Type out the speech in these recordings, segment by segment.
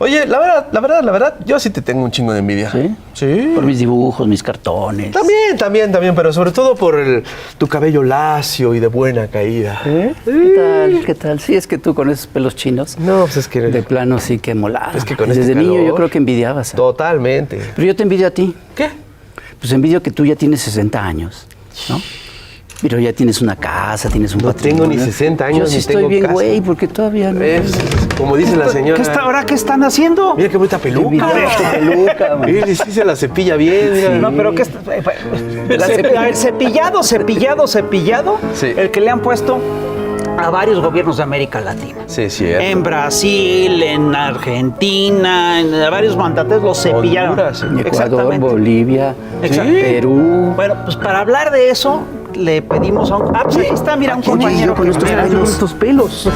Oye, la verdad, yo sí te tengo un chingo de envidia. ¿Sí? Sí. Por mis dibujos, mis cartones. También, pero sobre todo por tu cabello lacio y de buena caída. ¿Eh? ¿Qué tal? Sí, es que tú con esos pelos chinos. No, pues es que... De plano sí que molado. Es que con desde este niño calor, yo creo que envidiabas. Totalmente. Pero yo te envidio a ti. ¿Qué? Pues envidio que tú ya tienes 60 años, ¿no? Pero ya tienes una casa, tienes un patrimonio. No tengo ni 60 años, yo sí ni estoy tengo bien, casa. güey, porque todavía no. Como dice la señora. ¿Qué están haciendo? Mira qué bonita peluca. Qué peluca, man. Sí, sí se la cepilla bien. Mira. No, pero ¿qué está? A ver, cepillado. Sí. El que le han puesto a varios gobiernos de América Latina. Sí, es cierto. En Brasil, en Argentina, a varios mandatarios los cepillaron. Honduras, Ecuador, Exactamente. Bolivia, Exacto. Perú. Bueno, pues para hablar de eso, le pedimos a un... Ah, pues aquí está, mira, un compañero con estos pelos.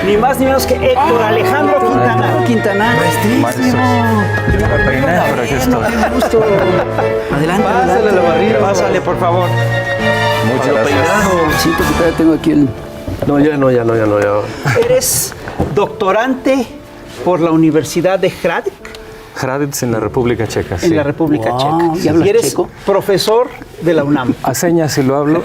Ni más ni menos que Héctor Alejandro Quintana. Quintana. Maestros. Para peinar, pero aquí estoy. Gusto. Adelante, Pásale adelante. la barriga. Pásale, por favor. Muchas gracias. Siento que todavía tengo aquí el... No, ya no. Eres doctorante por la Universidad de Hradec, Hradec en la República Checa, sí. en la República Wow, Checa. ¿y hablas Y eres checo? profesor de la UNAM. A señas si lo hablo.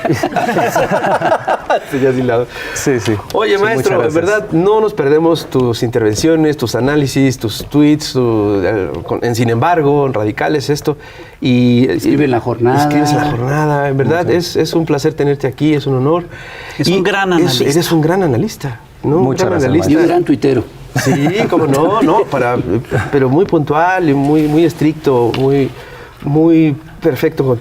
Sí, ya sí la- Sí, sí. Oye, Sí, maestro, muchas en gracias. verdad no nos perdemos tus intervenciones, tus análisis, tus tweets, en Sin embargo, en Radicales, esto. Y Escribe en La Jornada. Escribes en La Jornada. En verdad, es un placer tenerte aquí, es un honor. Es un gran analista. Eres un gran analista, ¿no? Muchas un gran gracias, Y un gran tuitero. Sí, como no, pero muy puntual y muy estricto, muy perfecto con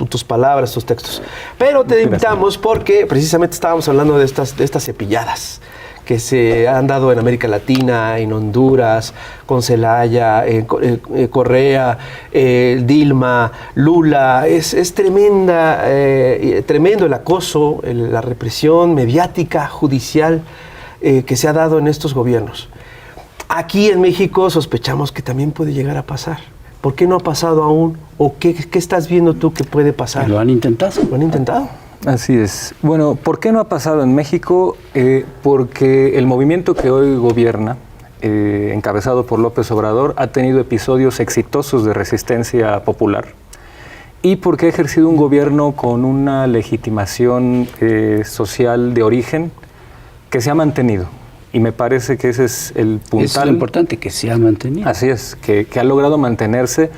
tus palabras, tus textos. Pero te invitamos porque precisamente estábamos hablando de estas cepilladas que se han dado en América Latina, en Honduras, con Zelaya, Correa, Dilma, Lula. Es tremendo el acoso, la represión mediática, judicial, que se ha dado en estos gobiernos. Aquí en México sospechamos que también puede llegar a pasar. ¿Por qué no ha pasado aún? ¿O qué estás viendo tú que puede pasar? Lo han intentado. ¿Lo han intentado? Así es. Bueno, ¿por qué no ha pasado en México? Porque el movimiento que hoy gobierna, encabezado por López Obrador, ha tenido episodios exitosos de resistencia popular y porque ha ejercido un gobierno con una legitimación social de origen que se ha mantenido. Y me parece que ese es el puntal. Es lo importante, que se ha mantenido. Así es, que ha logrado mantenerse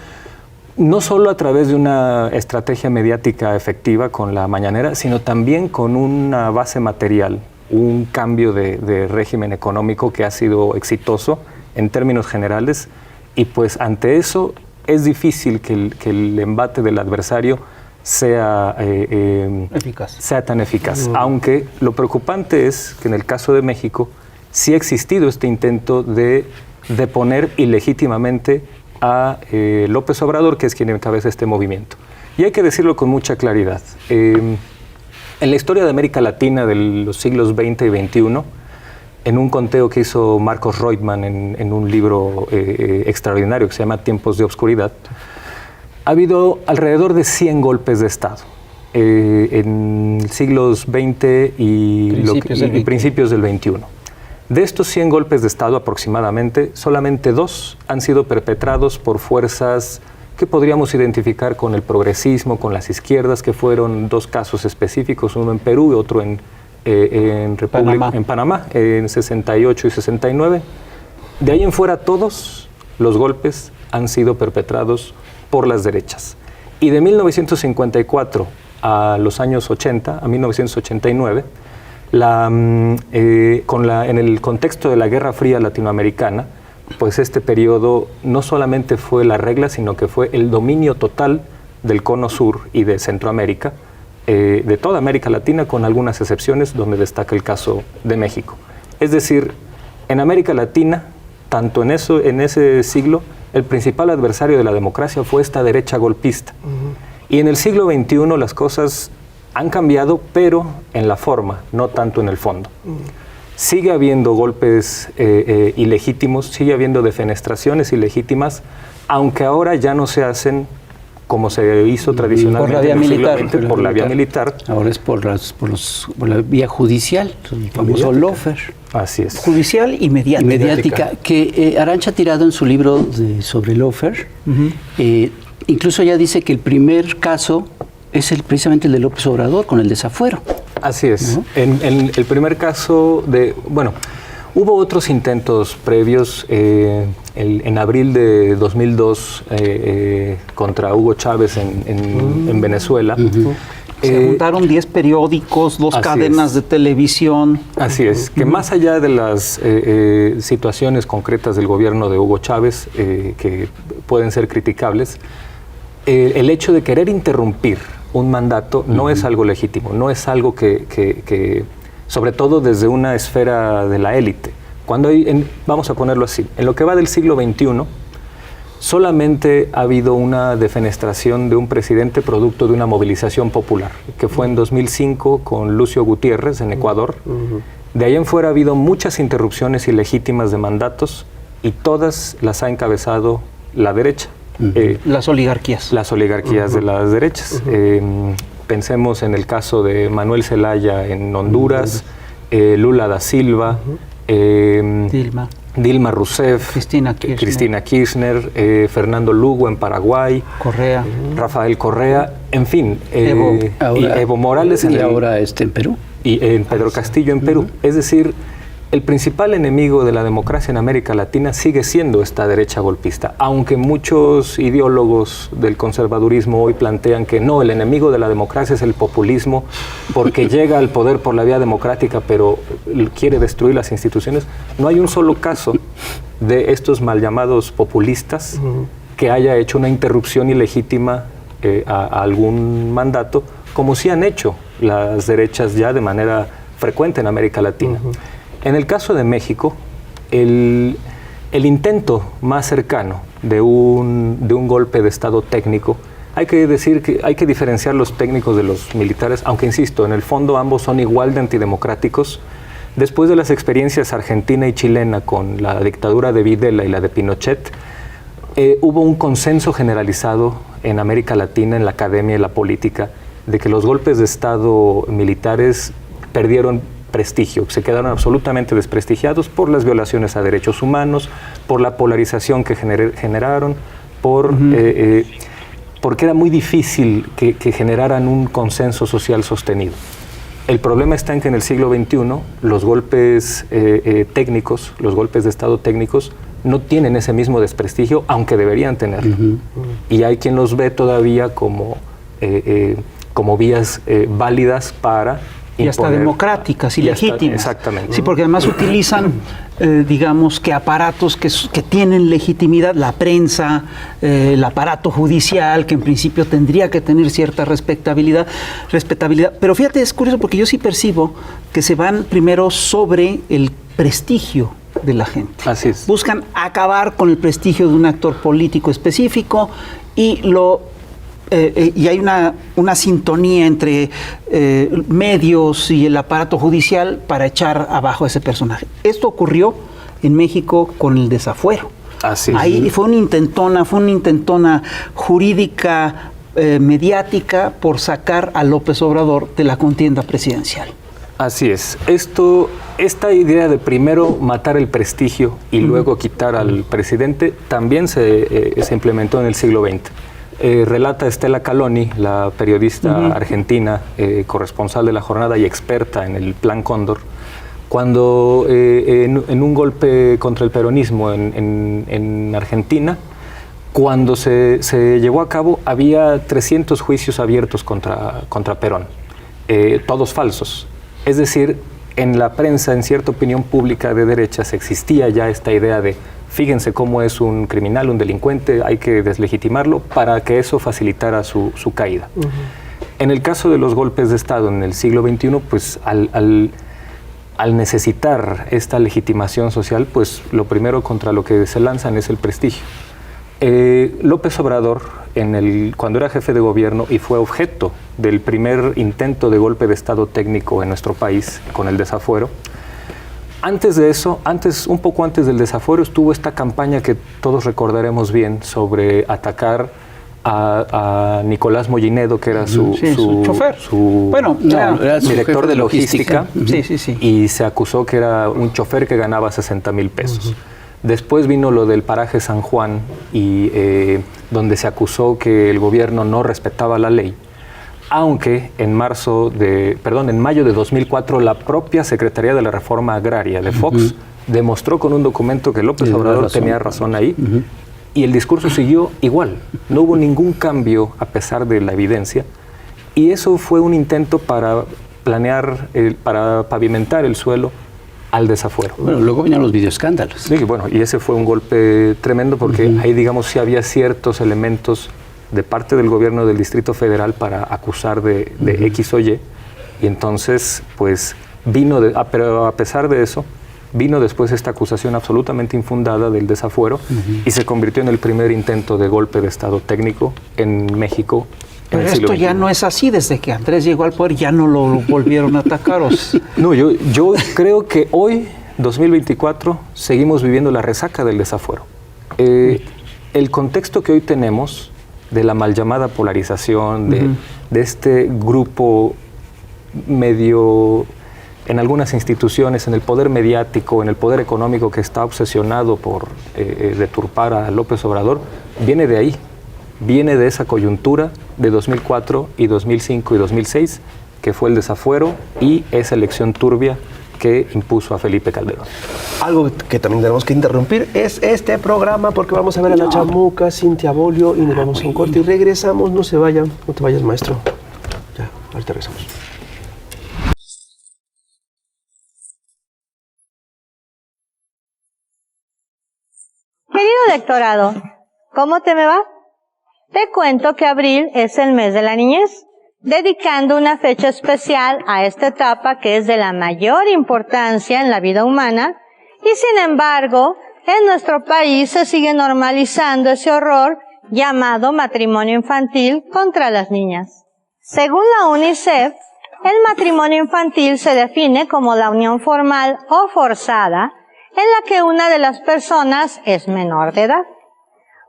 no solo a través de una estrategia mediática efectiva con la mañanera, sino también con una base material, un cambio de régimen económico que ha sido exitoso en términos generales, y pues ante eso es difícil que el embate del adversario sea tan eficaz. Aunque lo preocupante es que en el caso de México sí ha existido este intento de deponer ilegítimamente a López Obrador, que es quien encabeza este movimiento. Y hay que decirlo con mucha claridad. En la historia de América Latina de los siglos XX y XXI, en un conteo que hizo Marcos Reutemann en un libro extraordinario que se llama Tiempos de Obscuridad, ha habido alrededor de 100 golpes de Estado en siglos XX y principios del XXI. De estos 100 golpes de Estado aproximadamente, solamente 2 han sido perpetrados por fuerzas que podríamos identificar con el progresismo, con las izquierdas, que fueron 2 casos específicos, uno en Perú y otro en Panamá, en 68 y 69. De ahí en fuera, todos los golpes han sido perpetrados por las derechas. Y de 1954 a los años 80, a 1989, en el contexto de la Guerra Fría latinoamericana, pues este periodo no solamente fue la regla, sino que fue el dominio total del Cono Sur y de Centroamérica, de toda América Latina, con algunas excepciones, donde destaca el caso de México. Es decir, en América Latina, tanto en ese siglo, el principal adversario de la democracia fue esta derecha golpista. Y en el siglo XXI las cosas han cambiado, pero en la forma, no tanto en el fondo. Sigue habiendo golpes ilegítimos, sigue habiendo defenestraciones ilegítimas, aunque ahora ya no se hacen como se hizo tradicionalmente por la vía en el siglo militar, XX, por la vía militar. Ahora es por la vía judicial, el famoso lawfare. Así es. Judicial y mediática. Mediática, que Arantxa Tirado en su libro sobre lawfare, incluso ya dice que el primer caso es precisamente el de López Obrador con el desafuero. Así es. ¿No? En el primer caso hubo otros intentos previos. En abril de 2002 contra Hugo Chávez en Venezuela. Se juntaron 10 periódicos, 2 cadenas de televisión. Así es, que más allá de las situaciones concretas del gobierno de Hugo Chávez, que pueden ser criticables, el hecho de querer interrumpir un mandato no es algo legítimo, no es algo que sobre todo desde una esfera de la élite. Vamos a ponerlo así, en lo que va del siglo XXI, solamente ha habido una defenestración de un presidente producto de una movilización popular, que fue en 2005 con Lucio Gutiérrez en Ecuador. De ahí en fuera ha habido muchas interrupciones ilegítimas de mandatos y todas las ha encabezado la derecha. Las oligarquías. Las oligarquías de las derechas. Pensemos en el caso de Manuel Zelaya en Honduras, Lula da Silva, Dilma Rousseff, Cristina Kirchner, Fernando Lugo en Paraguay, Correa, Rafael Correa, en fin, Evo Morales ahora en Perú. Y en Pedro Castillo en Perú. Es decir, el principal enemigo de la democracia en América Latina sigue siendo esta derecha golpista, aunque muchos ideólogos del conservadurismo hoy plantean que no, el enemigo de la democracia es el populismo, porque llega al poder por la vía democrática, pero quiere destruir las instituciones. No hay un solo caso de estos mal llamados populistas que haya hecho una interrupción ilegítima a algún mandato, como sí han hecho las derechas ya de manera frecuente en América Latina. En el caso de México, el intento más cercano de un golpe de Estado técnico, hay que decir que hay que diferenciar los técnicos de los militares, aunque insisto, en el fondo ambos son igual de antidemocráticos. Después de las experiencias argentina y chilena con la dictadura de Videla y la de Pinochet, hubo un consenso generalizado en América Latina, en la academia y la política, de que los golpes de Estado militares perdieron prestigio, se quedaron absolutamente desprestigiados por las violaciones a derechos humanos, por la polarización que generaron, porque era muy difícil que generaran un consenso social sostenido. El problema está en que en el siglo XXI los golpes técnicos, los golpes de Estado técnicos, no tienen ese mismo desprestigio, aunque deberían tenerlo. Y hay quien los ve todavía como vías válidas para y hasta democráticas y legítimas. Exactamente. Sí, porque además utilizan, digamos, que aparatos que tienen legitimidad, la prensa, el aparato judicial, que en principio tendría que tener cierta respetabilidad. Pero fíjate, es curioso porque yo sí percibo que se van primero sobre el prestigio de la gente. Así es. Buscan acabar con el prestigio de un actor político específico y hay una sintonía entre medios y el aparato judicial para echar abajo a ese personaje. Esto ocurrió en México con el desafuero. Así es. Ahí fue una intentona jurídica, mediática, por sacar a López Obrador de la contienda presidencial. Así es. Esta idea de primero matar el prestigio y luego quitar al presidente también se implementó en el siglo XX. Relata Estela Caloni, la periodista argentina, corresponsal de La Jornada y experta en el Plan Cóndor, cuando en un golpe contra el peronismo en Argentina, cuando se llevó a cabo, había 300 juicios abiertos contra Perón, todos falsos. Es decir, en la prensa, en cierta opinión pública de derechas, existía ya esta idea de fíjense cómo es un criminal, un delincuente, hay que deslegitimarlo para que eso facilitara su caída. En el caso de los golpes de Estado en el siglo XXI, pues al necesitar esta legitimación social, pues lo primero contra lo que se lanzan es el prestigio. López Obrador, cuando era jefe de gobierno y fue objeto del primer intento de golpe de Estado técnico en nuestro país con el desafuero, antes de eso, un poco antes del desafuero, estuvo esta campaña que todos recordaremos bien sobre atacar a Nicolás Mollinedo, que era su chofer. Bueno, era su director de logística. Sí. Y se acusó que era un chofer que ganaba 60,000 pesos. Después vino lo del paraje San Juan, y donde se acusó que el gobierno no respetaba la ley. Aunque en mayo de 2004 la propia Secretaría de la Reforma Agraria de Fox demostró con un documento que López Obrador tenía razón ahí, y el discurso siguió igual. No hubo ningún cambio a pesar de la evidencia, y eso fue un intento para planear, para pavimentar el suelo al desafuero. Bueno, luego vinieron los videoescándalos. Sí, bueno, y ese fue un golpe tremendo porque ahí, digamos, sí había ciertos elementos de parte del gobierno del Distrito Federal para acusar de X o Y, y entonces, pues, pero a pesar de eso, vino después esta acusación absolutamente infundada del desafuero y se convirtió en el primer intento de golpe de Estado técnico en México. Pero esto ya no es así, desde que Andrés llegó al poder ya no lo volvieron a atacar. No, yo creo que hoy, 2024, seguimos viviendo la resaca del desafuero. El contexto que hoy tenemos de la mal llamada polarización, de este grupo medio, en algunas instituciones, en el poder mediático, en el poder económico, que está obsesionado por deturpar a López Obrador, viene de ahí, viene de esa coyuntura de 2004 y 2005 y 2006, que fue el desafuero y esa elección turbia que impuso a Felipe Calderón. Algo que también tenemos que interrumpir es este programa, porque vamos a ver a la chamuca Cintia Bolio y nos vamos a un corte y regresamos. No se vayan, no te vayas, maestro. Ya, ahorita regresamos. Querido electorado, ¿cómo te me va? Te cuento que abril es el mes de la niñez, dedicando una fecha especial a esta etapa que es de la mayor importancia en la vida humana, y sin embargo, en nuestro país se sigue normalizando ese horror llamado matrimonio infantil contra las niñas. Según la UNICEF, el matrimonio infantil se define como la unión formal o forzada en la que una de las personas es menor de edad.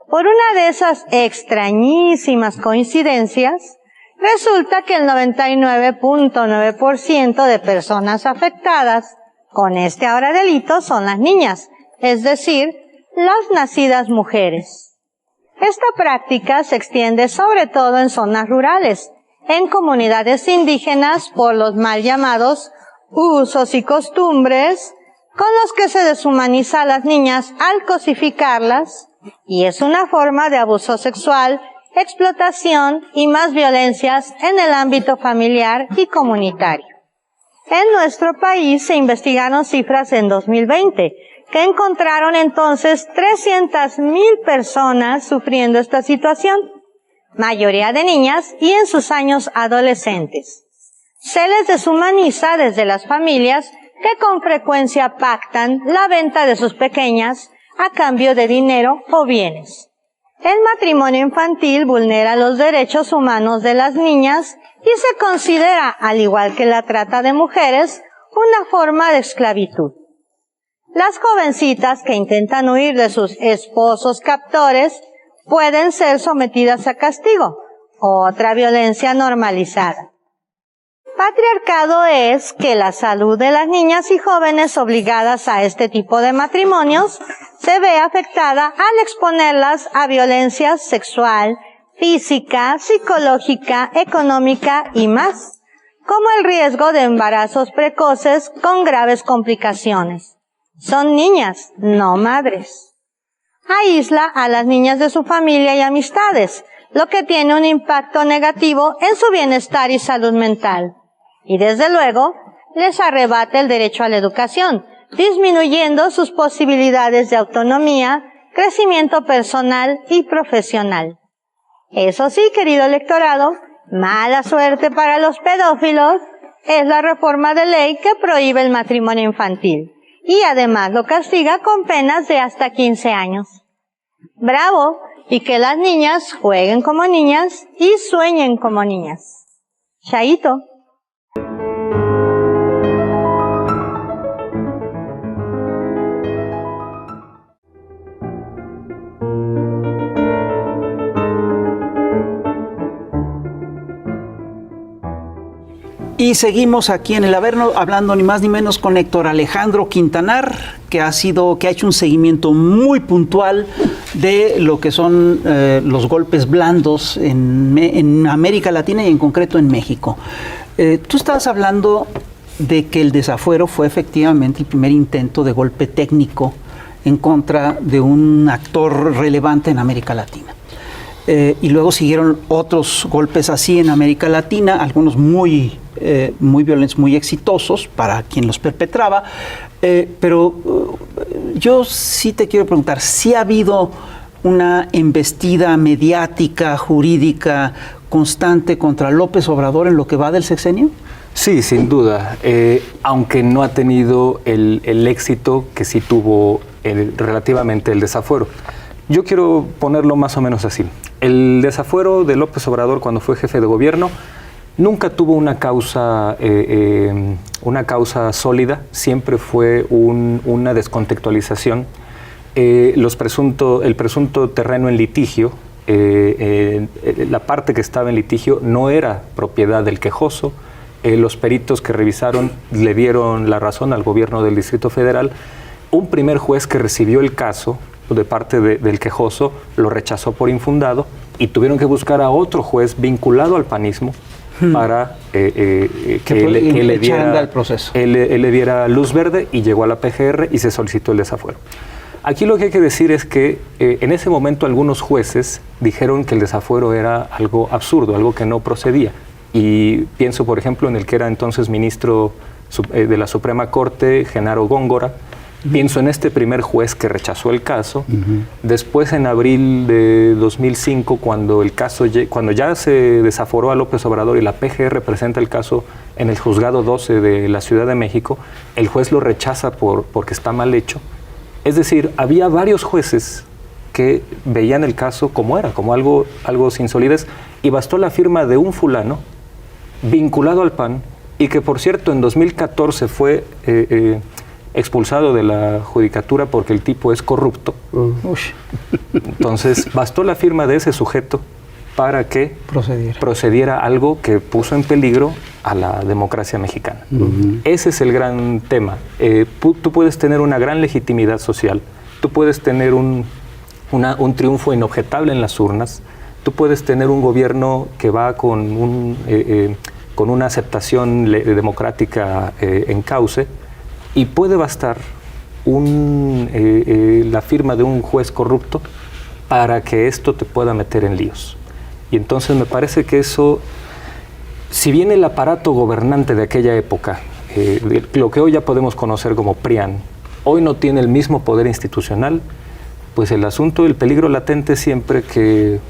Por una de esas extrañísimas coincidencias, resulta que el 99.9% de personas afectadas con este ahora delito son las niñas, es decir, las nacidas mujeres. Esta práctica se extiende sobre todo en zonas rurales, en comunidades indígenas por los mal llamados usos y costumbres con los que se deshumaniza a las niñas al cosificarlas, y es una forma de abuso sexual, explotación y más violencias en el ámbito familiar y comunitario. En nuestro país se investigaron cifras en 2020, que encontraron entonces 300,000 personas sufriendo esta situación, mayoría de niñas y en sus años adolescentes. Se les deshumaniza desde las familias que con frecuencia pactan la venta de sus pequeñas a cambio de dinero o bienes. El matrimonio infantil vulnera los derechos humanos de las niñas y se considera, al igual que la trata de mujeres, una forma de esclavitud. Las jovencitas que intentan huir de sus esposos captores pueden ser sometidas a castigo, otra violencia normalizada. Patriarcado es que la salud de las niñas y jóvenes obligadas a este tipo de matrimonios se ve afectada al exponerlas a violencia sexual, física, psicológica, económica y más, como el riesgo de embarazos precoces con graves complicaciones. Son niñas, no madres. Aísla a las niñas de su familia y amistades, lo que tiene un impacto negativo en su bienestar y salud mental. Y desde luego, les arrebata el derecho a la educación, disminuyendo sus posibilidades de autonomía, crecimiento personal y profesional. Eso sí, querido electorado, mala suerte para los pedófilos es la reforma de ley que prohíbe el matrimonio infantil y además lo castiga con penas de hasta 15 años. ¡Bravo! Y que las niñas jueguen como niñas y sueñen como niñas. Chaito. Y seguimos aquí en el Averno hablando ni más ni menos con Héctor Alejandro Quintanar, que ha hecho un seguimiento muy puntual de lo que son los golpes blandos en América Latina y en concreto en México. Tú estabas hablando de que el desafuero fue efectivamente el primer intento de golpe técnico en contra de un actor relevante en América Latina. Y luego siguieron otros golpes así en América Latina, algunos muy violentos, muy exitosos para quien los perpetraba. Pero yo sí te quiero preguntar, ¿sí ha habido una embestida mediática, jurídica, constante contra López Obrador en lo que va del sexenio? Sí, sin duda, aunque no ha tenido el éxito que sí tuvo relativamente el desafuero. Yo quiero ponerlo más o menos así. El desafuero de López Obrador cuando fue jefe de gobierno nunca tuvo una causa sólida, siempre fue una descontextualización. El presunto terreno en litigio, la parte que estaba en litigio no era propiedad del quejoso. Los peritos que revisaron le dieron la razón al gobierno del Distrito Federal. Un primer juez que recibió el caso de parte del quejoso lo rechazó por infundado y tuvieron que buscar a otro juez vinculado al panismo para que le diera luz verde, y llegó a la PGR y se solicitó el desafuero. Aquí lo que hay que decir es que en ese momento algunos jueces dijeron que el desafuero era algo absurdo, algo que no procedía. Y pienso, por ejemplo, en el que era entonces ministro de la Suprema Corte, Genaro Góngora. Pienso en este primer juez que rechazó el caso. Después, en abril de 2005, cuando ya se desaforó a López Obrador y la PGR presenta el caso en el Juzgado 12 de la Ciudad de México, el juez lo rechaza porque está mal hecho. Es decir, había varios jueces que veían el caso como algo sin solidez, y bastó la firma de un fulano vinculado al PAN, y que, por cierto, en 2014 fue expulsado de la judicatura porque el tipo es corrupto. Entonces, bastó la firma de ese sujeto para que procediera algo que puso en peligro a la democracia mexicana. Ese es el gran tema. Tú puedes tener una gran legitimidad social, tú puedes tener un triunfo inobjetable en las urnas, tú puedes tener un gobierno que va con una aceptación democrática en cauce, y puede bastar la firma de un juez corrupto para que esto te pueda meter en líos. Y entonces me parece que eso, si bien el aparato gobernante de aquella época, lo que hoy ya podemos conocer como PRIAN, hoy no tiene el mismo poder institucional, pues el asunto, el peligro latente siempre que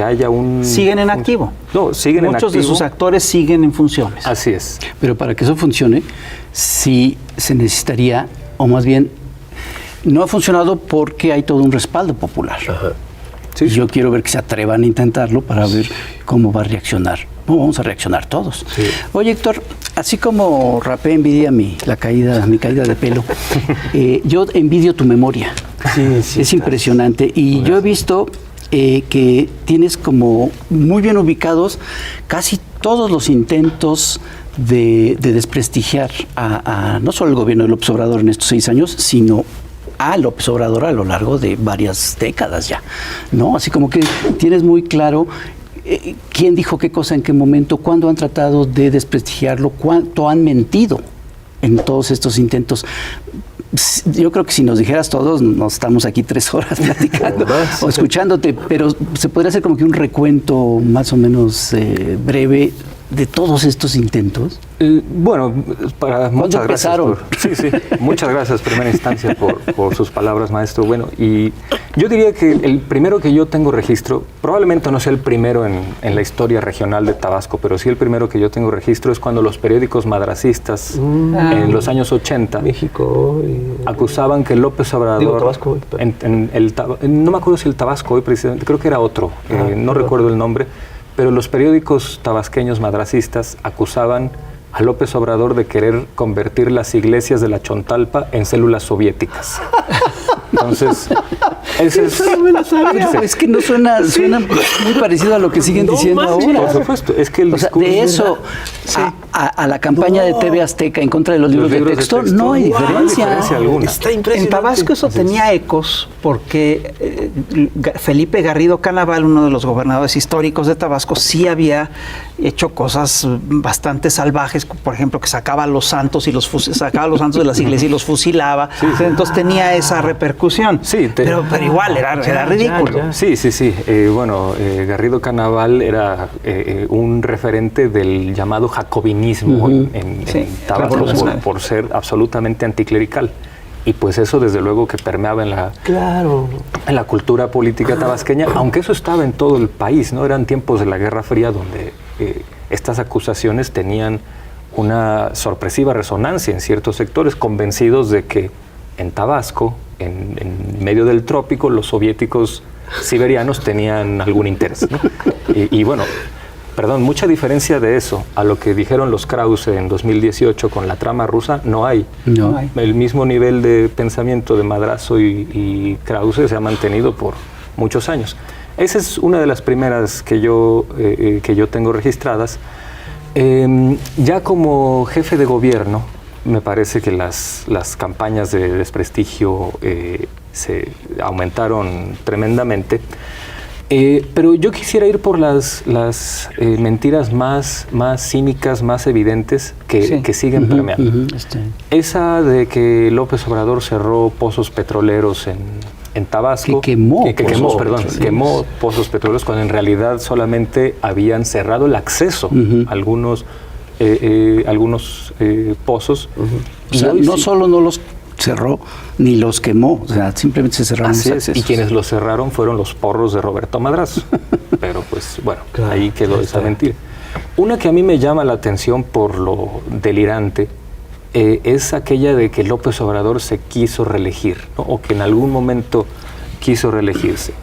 haya un... ¿Siguen en activo? No, siguen en activo. Muchos de sus actores siguen en funciones. Así es. Pero para que eso funcione, sí se necesitaría, o más bien, no ha funcionado porque hay todo un respaldo popular. Ajá. Sí. Yo quiero ver que se atrevan a intentarlo para ver cómo va a reaccionar. No, vamos a reaccionar todos. Sí. Oye, Héctor, así como rapé envidia mi caída de pelo, yo envidio tu memoria. Sí, es impresionante. Y yo he visto que tienes como muy bien ubicados casi todos los intentos de desprestigiar a no solo el gobierno de López Obrador en estos 6 años, sino a López Obrador a lo largo de varias décadas ya, ¿no? Así como que tienes muy claro quién dijo qué cosa en qué momento, cuándo han tratado de desprestigiarlo, cuánto han mentido en todos estos intentos. Yo creo que si nos dijeras todos, nos estamos aquí 3 horas platicando o escuchándote, pero se podría hacer como que un recuento más o menos breve de todos estos intentos. Bueno, muchas gracias. Sí, muchas gracias, primera instancia, por sus palabras, maestro. Bueno, y yo diría que el primero que yo tengo registro, probablemente no sea el primero en la historia regional de Tabasco, pero sí el primero que yo tengo registro es cuando los periódicos madracistas en los años 80 México acusaban que López Obrador, Tabasco, no me acuerdo si el Tabasco hoy precisamente, creo que era otro, no recuerdo el nombre, pero los periódicos tabasqueños madracistas acusaban a López Obrador de querer convertir las iglesias de la Chontalpa en células soviéticas. Entonces, ese es... Pero es que no suena muy parecido a lo que siguen diciendo ahora. Por supuesto, es que el discurso... de eso a la campaña de TV Azteca en contra de los libros de texto, no hay diferencia. Alguna. Está impresionante. En Tabasco eso tenía ecos porque Felipe Garrido Canaval, uno de los gobernadores históricos de Tabasco, sí había hecho cosas bastante salvajes, por ejemplo, que sacaba a los santos sacaba a los santos de las iglesias y los fusilaba. Sí. Entonces tenía esa repercusión. Sí, pero igual era ridículo. Sí. Garrido Canaval era un referente del llamado jacobinismo en Tabasco por ser absolutamente anticlerical. Y pues eso desde luego que permeaba en la cultura política tabasqueña, aunque eso estaba en todo el país, ¿no? Eran tiempos de la Guerra Fría donde estas acusaciones tenían una sorpresiva resonancia en ciertos sectores, convencidos de que en Tabasco, en medio del trópico, los soviéticos siberianos tenían algún interés, ¿no? Mucha diferencia de eso a lo que dijeron los Krause en 2018 con la trama rusa, no hay. El mismo nivel de pensamiento de Madrazo y Krause se ha mantenido por muchos años. Esa es una de las primeras que yo tengo registradas. Ya como jefe de gobierno, me parece que las campañas de desprestigio se aumentaron tremendamente. Pero yo quisiera ir por las mentiras más cínicas, más evidentes que siguen permeando. Esa de que López Obrador cerró pozos petroleros en Tabasco. Quemó pozos petroleros cuando en realidad solamente habían cerrado el acceso a algunos pozos. O sea, solo no los cerró ni los quemó, o sea, simplemente se cerraron los accesos. Y quienes los cerraron fueron los porros de Roberto Madrazo. Pero pues bueno, ahí quedó esa mentira. Una que a mí me llama la atención por lo delirante es aquella de que López Obrador se quiso reelegir, ¿no? O que en algún momento quiso reelegirse.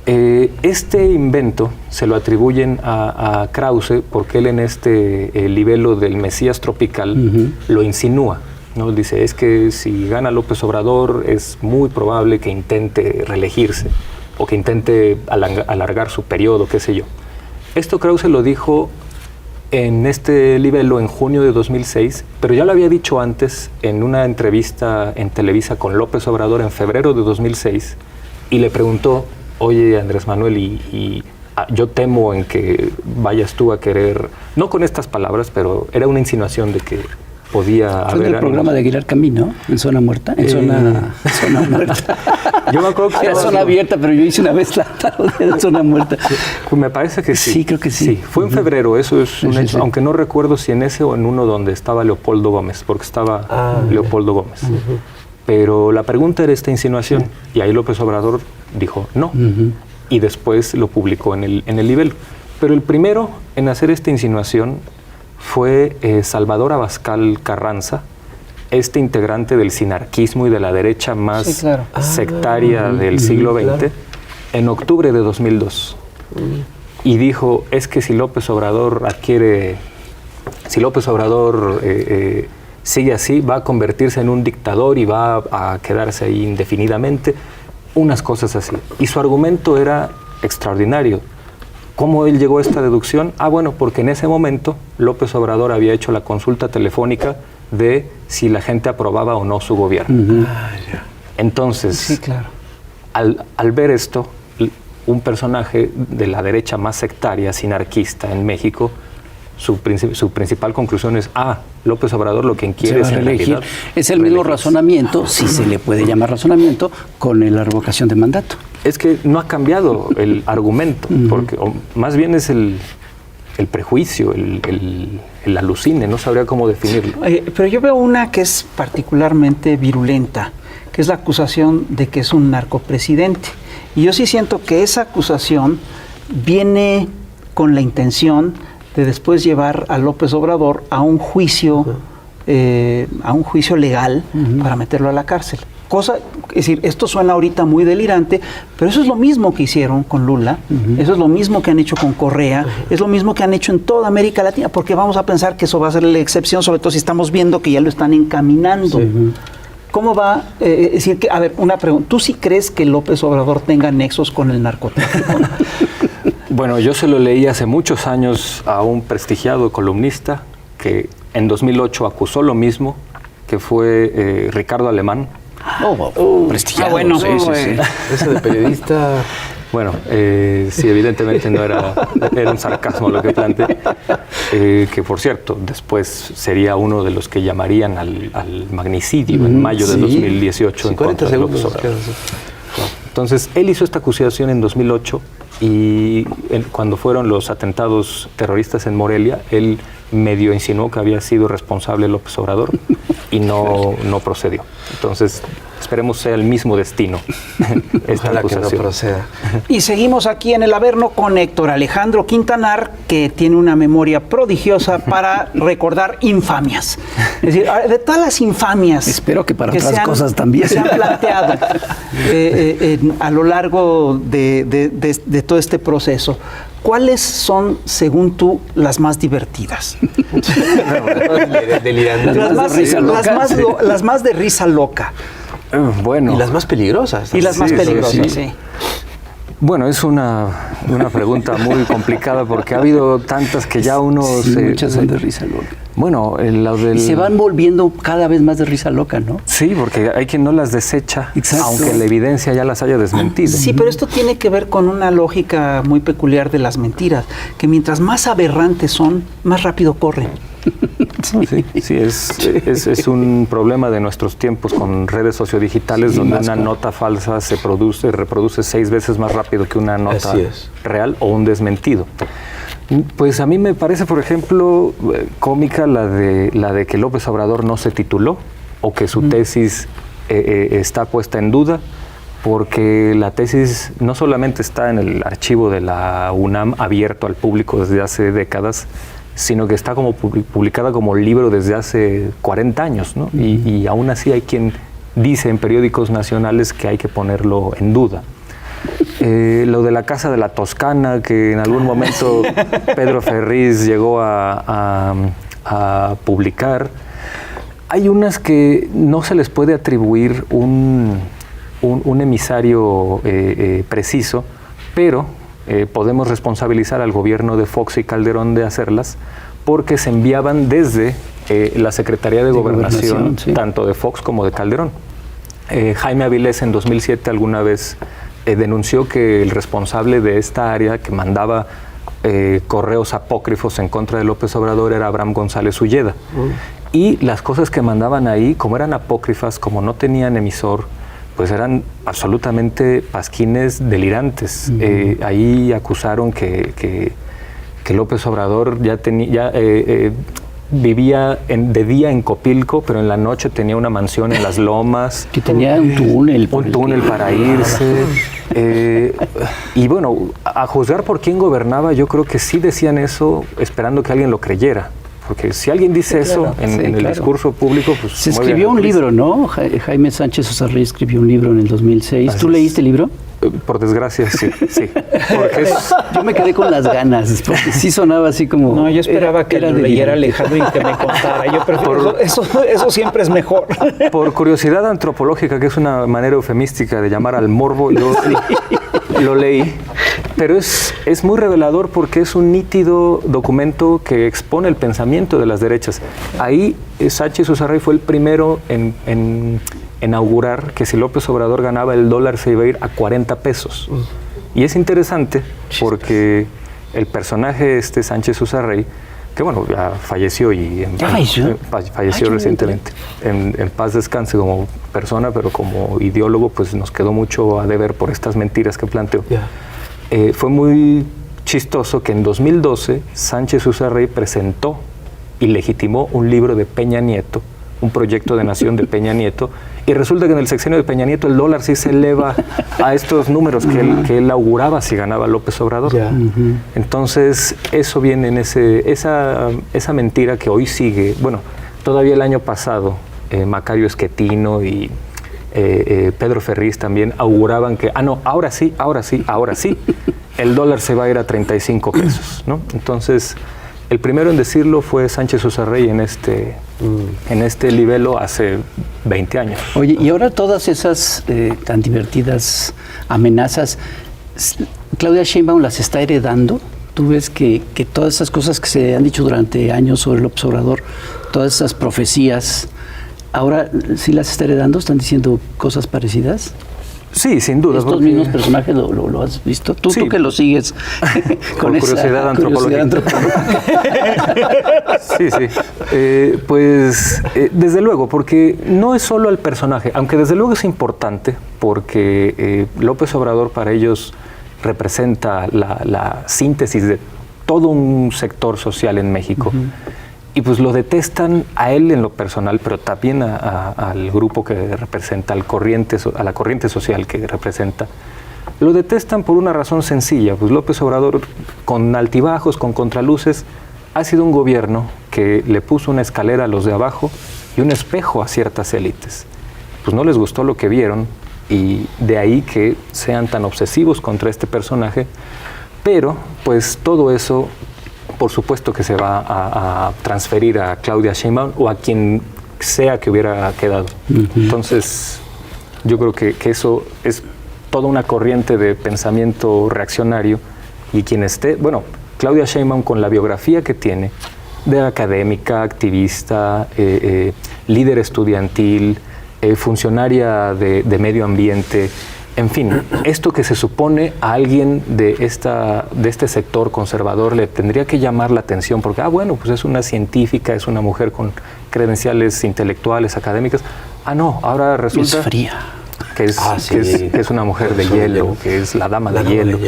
Este invento se lo atribuyen a Krause porque él en este libelo del Mesías tropical lo insinúa, ¿no? Dice, es que si gana López Obrador es muy probable que intente reelegirse o que intente alargar su periodo, qué sé yo. Esto Krause lo dijo en este libelo en junio de 2006, pero ya lo había dicho antes en una entrevista en Televisa con López Obrador en febrero de 2006 y le preguntó, oye Andrés Manuel, yo temo en que vayas tú a querer, no con estas palabras, pero era una insinuación de que podía haber... ¿Fue en el programa de Aguilar Camín, ¿no? ¿En Zona Muerta? En zona Muerta. Yo me acuerdo que... Era Zona Abierta, pero yo hice una vez la de Zona Muerta. Me parece que sí. Sí, creo que sí. Fue en febrero, eso es un hecho, aunque no recuerdo si en ese o en uno donde estaba Leopoldo Gómez, porque estaba Leopoldo Gómez. Pero la pregunta era esta insinuación, y ahí López Obrador dijo no, y después lo publicó en el libelo. Pero el primero en hacer esta insinuación fue Salvador Abascal Carranza, este integrante del sinarquismo y de la derecha más sectaria del siglo XX, en octubre de 2002. Y dijo, es que si López Obrador sigue así, va a convertirse en un dictador y va a quedarse ahí indefinidamente, unas cosas así. Y su argumento era extraordinario. ¿Cómo él llegó a esta deducción? Bueno, porque en ese momento López Obrador había hecho la consulta telefónica de si la gente aprobaba o no su gobierno. Entonces, sí, claro. Al ver esto, un personaje de la derecha más sectaria, sinarquista en México, su principal conclusión es, López Obrador lo que quiere es reelegir. Es el mismo razonamiento, si se le puede llamar razonamiento, con la revocación de mandato. Es que no ha cambiado el argumento, porque más bien es el prejuicio, el alucine, no sabría cómo definirlo. Pero yo veo una que es particularmente virulenta, que es la acusación de que es un narcopresidente. Y yo sí siento que esa acusación viene con la intención de después llevar a López Obrador a un juicio legal para meterlo a la cárcel. Es decir, esto suena ahorita muy delirante, pero eso es lo mismo que hicieron con Lula, eso es lo mismo que han hecho con Correa, es lo mismo que han hecho en toda América Latina, porque vamos a pensar que eso va a ser la excepción, sobre todo si estamos viendo que ya lo están encaminando. Sí. ¿Cómo va? Es decir, que, a ver, una pregunta. ¿Tú sí crees que López Obrador tenga nexos con el narcotráfico? Bueno, yo se lo leí hace muchos años a un prestigiado columnista que en 2008 acusó lo mismo, que fue Ricardo Alemán. Prestigiado. Bueno, sí. Eso de periodista... Bueno, sí, evidentemente no era un sarcasmo lo que planteé, que por cierto, después sería uno de los que llamarían al magnicidio en mayo de 2018 en contra de López Obrador. Entonces, él hizo esta acusación en 2008 y cuando fueron los atentados terroristas en Morelia, él medio insinuó que había sido responsable López Obrador y no procedió. Entonces, esperemos sea el mismo destino esta acusación. Que no proceda. Y seguimos aquí en el Averno con Héctor Alejandro Quintanar, que tiene una memoria prodigiosa para recordar infamias. Es decir, de todas las infamias... Espero que para otras cosas también. Que se han planteado a lo largo de todo este proceso. ¿Cuáles son, según tú, las más divertidas? Las más de risa loca. Bueno. Y las más peligrosas. Y las más peligrosas, sí. Bueno, es una pregunta muy complicada porque ha habido tantas que ya uno muchas son de risa loca. Bueno, y se van volviendo cada vez más de risa loca, ¿no? Sí, porque hay quien no las desecha, exacto, aunque la evidencia ya las haya desmentido. Sí, pero esto tiene que ver con una lógica muy peculiar de las mentiras, que mientras más aberrantes son, más rápido corren. Sí, es un problema de nuestros tiempos con redes sociodigitales, donde una nota falsa se reproduce 6 veces más rápido que una nota real o un desmentido. Pues a mí me parece, por ejemplo, cómica la de que López Obrador no se tituló o que su tesis está puesta en duda, porque la tesis no solamente está en el archivo de la UNAM abierto al público desde hace décadas, sino que está como publicada como libro desde hace 40 años, ¿no? Y aún así hay quien dice en periódicos nacionales que hay que ponerlo en duda. Lo de la Casa de la Toscana, que en algún momento Pedro Ferriz llegó a publicar. Hay unas que no se les puede atribuir un emisario preciso, pero podemos responsabilizar al gobierno de Fox y Calderón de hacerlas, porque se enviaban desde la Secretaría de Gobernación, sí, tanto de Fox como de Calderón. Jaime Avilés en 2007 alguna vez denunció que el responsable de esta área, que mandaba correos apócrifos en contra de López Obrador, era Abraham González Ulleda. Y las cosas que mandaban ahí, como eran apócrifas, como no tenían emisor, pues eran absolutamente pasquines delirantes. Ahí acusaron que López Obrador vivía de día en Copilco, pero en la noche tenía una mansión en las Lomas. Que tenía un túnel. Un túnel para irse. Y bueno, a juzgar por quién gobernaba, yo creo que sí decían eso esperando que alguien lo creyera. Porque si alguien dice eso en el discurso público, pues... Se escribió un libro, ¿no? Jaime Sánchez Usarrey escribió un libro en el 2006. ¿Tú leíste el libro? Por desgracia, sí. Porque yo me quedé con las ganas, porque sí sonaba así como... No, yo esperaba que lo leyera Alejandro y que me contara. Yo prefiero eso siempre es mejor. Por curiosidad antropológica, que es una manera eufemística de llamar al morbo, yo lo leí. Pero es muy revelador porque es un nítido documento que expone el pensamiento de las derechas. Ahí Sánchez Usarrey fue el primero en inaugurar que si López Obrador ganaba, el dólar se iba a ir a 40 pesos. Y es interesante porque el personaje Sánchez Usarrey, que bueno, ya falleció falleció recientemente. En paz descanse como persona, pero como ideólogo pues nos quedó mucho a deber por estas mentiras que planteó. Fue muy chistoso que en 2012 Sánchez Usarrey presentó y legitimó un libro de Peña Nieto, un proyecto de nación de Peña Nieto, y resulta que en el sexenio de Peña Nieto el dólar sí se eleva a estos números que él auguraba si ganaba López Obrador. Entonces eso viene en esa mentira que hoy sigue. Bueno, todavía el año pasado Macario Esquetino y Pedro Ferriz también auguraban que, ahora sí, el dólar se va a ir a 35 pesos, ¿no? Entonces, el primero en decirlo fue Sánchez Uzarrey en este libelo hace 20 años. Oye, y ahora todas esas tan divertidas amenazas, ¿Claudia Sheinbaum las está heredando? ¿Tú ves que todas esas cosas que se han dicho durante años sobre el López Obrador, todas esas profecías, ahora sí las está heredando? ¿Están diciendo cosas parecidas? Sí, sin duda. ¿Estos mismos personajes lo has visto? ¿Tú que lo sigues con curiosidad antropológica? Sí. Desde luego, porque no es solo el personaje, aunque desde luego es importante, porque López Obrador para ellos representa la síntesis de todo un sector social en México. Y pues lo detestan a él en lo personal, pero también al grupo que representa, a la corriente social que representa. Lo detestan por una razón sencilla, pues López Obrador, con altibajos, con contraluces, ha sido un gobierno que le puso una escalera a los de abajo y un espejo a ciertas élites. Pues no les gustó lo que vieron y de ahí que sean tan obsesivos contra este personaje, pero pues todo eso por supuesto que se va a transferir a Claudia Sheinbaum o a quien sea que hubiera quedado. Entonces, yo creo que eso es toda una corriente de pensamiento reaccionario y quien esté, Claudia Sheinbaum con la biografía que tiene, de académica, activista, líder estudiantil, funcionaria de medio ambiente, en fin, esto que se supone a alguien de este sector conservador le tendría que llamar la atención porque, pues es una científica, es una mujer con credenciales intelectuales, académicas. Ahora resulta es fría. Que es una mujer de hielo, que es la dama de hielo.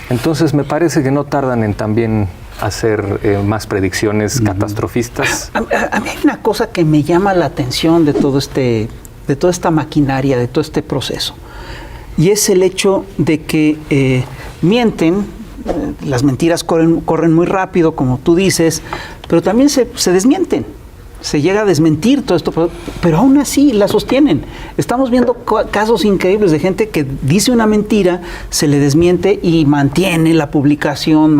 Entonces me parece que no tardan en también hacer más predicciones catastrofistas. A mí hay una cosa que me llama la atención de toda esta maquinaria, de todo este proceso. Y es el hecho de que mienten, las mentiras corren muy rápido, como tú dices, pero también se desmienten. Se llega a desmentir todo esto, pero aún así la sostienen. Estamos viendo casos increíbles de gente que dice una mentira, se le desmiente y mantiene la publicación,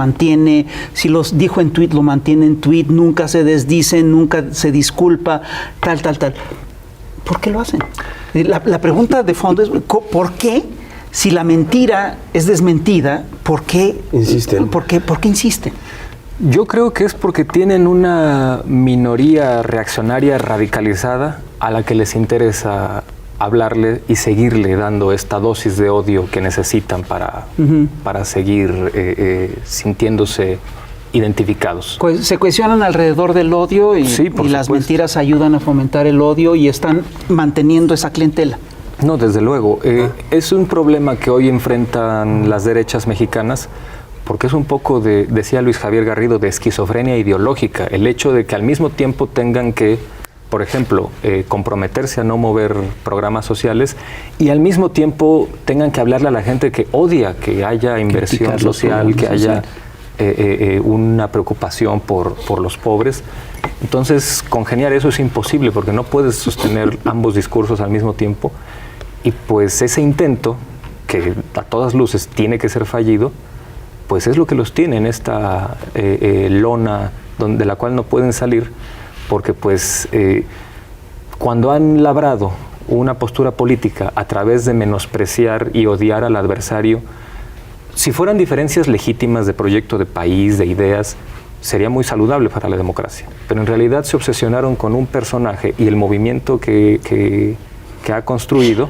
si los dijo en tweet, lo mantiene en tweet, nunca se desdice, nunca se disculpa, tal. ¿Por qué lo hacen? La pregunta de fondo es, ¿por qué? Si la mentira es desmentida, ¿por qué insisten? ¿Por qué insisten? Yo creo que es porque tienen una minoría reaccionaria radicalizada a la que les interesa hablarle y seguirle dando esta dosis de odio que necesitan para seguir sintiéndose identificados. Se cohesionan alrededor del odio y las mentiras ayudan a fomentar el odio y están manteniendo esa clientela. No, desde luego. Es un problema que hoy enfrentan las derechas mexicanas porque es un poco decía Luis Javier Garrido, de esquizofrenia ideológica. El hecho de que al mismo tiempo tengan que, por ejemplo, comprometerse a no mover programas sociales y al mismo tiempo tengan que hablarle a la gente que odia que haya inversión social, que haya una preocupación por los pobres. Entonces, congeniar eso es imposible porque no puedes sostener ambos discursos al mismo tiempo. Y pues ese intento, que a todas luces tiene que ser fallido, pues es lo que los tiene en esta lona de la cual no pueden salir, porque pues cuando han labrado una postura política a través de menospreciar y odiar al adversario, si fueran diferencias legítimas de proyecto de país, de ideas, sería muy saludable para la democracia. Pero en realidad se obsesionaron con un personaje y el movimiento que ha construido,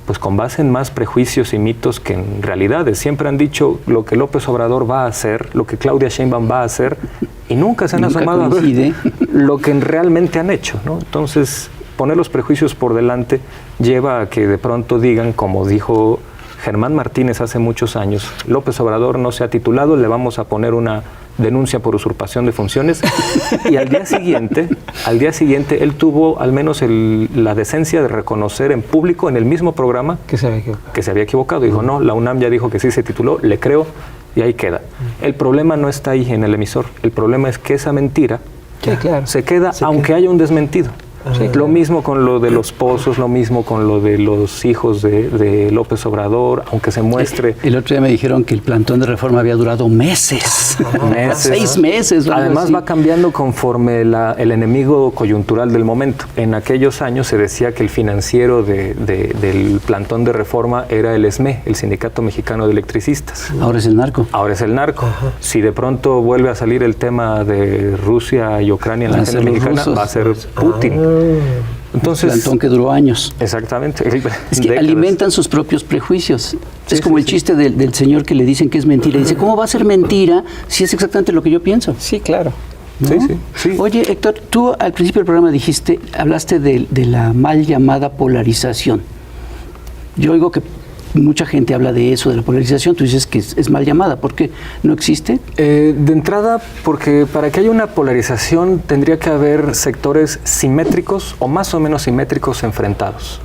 pues con base en más prejuicios y mitos que en realidades. Siempre han dicho lo que López Obrador va a hacer, lo que Claudia Sheinbaum va a hacer, y nunca se han asomado a ver lo que realmente han hecho, ¿no? Entonces, poner los prejuicios por delante lleva a que de pronto digan, como dijo Germán Martínez hace muchos años, López Obrador no se ha titulado, le vamos a poner una denuncia por usurpación de funciones, y al día siguiente él tuvo al menos la decencia de reconocer en público, en el mismo programa, que se había equivocado. Dijo, no, la UNAM ya dijo que sí se tituló, le creo, y ahí queda. El problema no está ahí en el emisor, el problema es que esa mentira se queda, aunque haya un desmentido. Sí, lo mismo con lo de los pozos, lo mismo con lo de los hijos de López Obrador, aunque se muestre... El otro día me dijeron que el plantón de reforma había durado meses. 6 meses. Además así. va cambiando conforme el enemigo coyuntural del momento. En aquellos años se decía que el financiero del plantón de reforma era el SME, el Sindicato Mexicano de Electricistas. Ahora es el narco. Ahora es el narco. Ajá. Si de pronto vuelve a salir el tema de Rusia y Ucrania en la agenda mexicana, va a ser Putin. Entonces, el plantón que duró años. Exactamente. Es que alimentan sus propios prejuicios. Es como el chiste del señor que le dicen que es mentira. Dice, ¿cómo va a ser mentira si es exactamente lo que yo pienso? Sí, claro. ¿No? Sí. Oye, Héctor, tú al principio del programa hablaste de la mal llamada polarización. Yo oigo que mucha gente habla de eso, de la polarización. Tú dices que es mal llamada. ¿Por qué? ¿No existe? De entrada, porque para que haya una polarización tendría que haber sectores simétricos o más o menos simétricos enfrentados.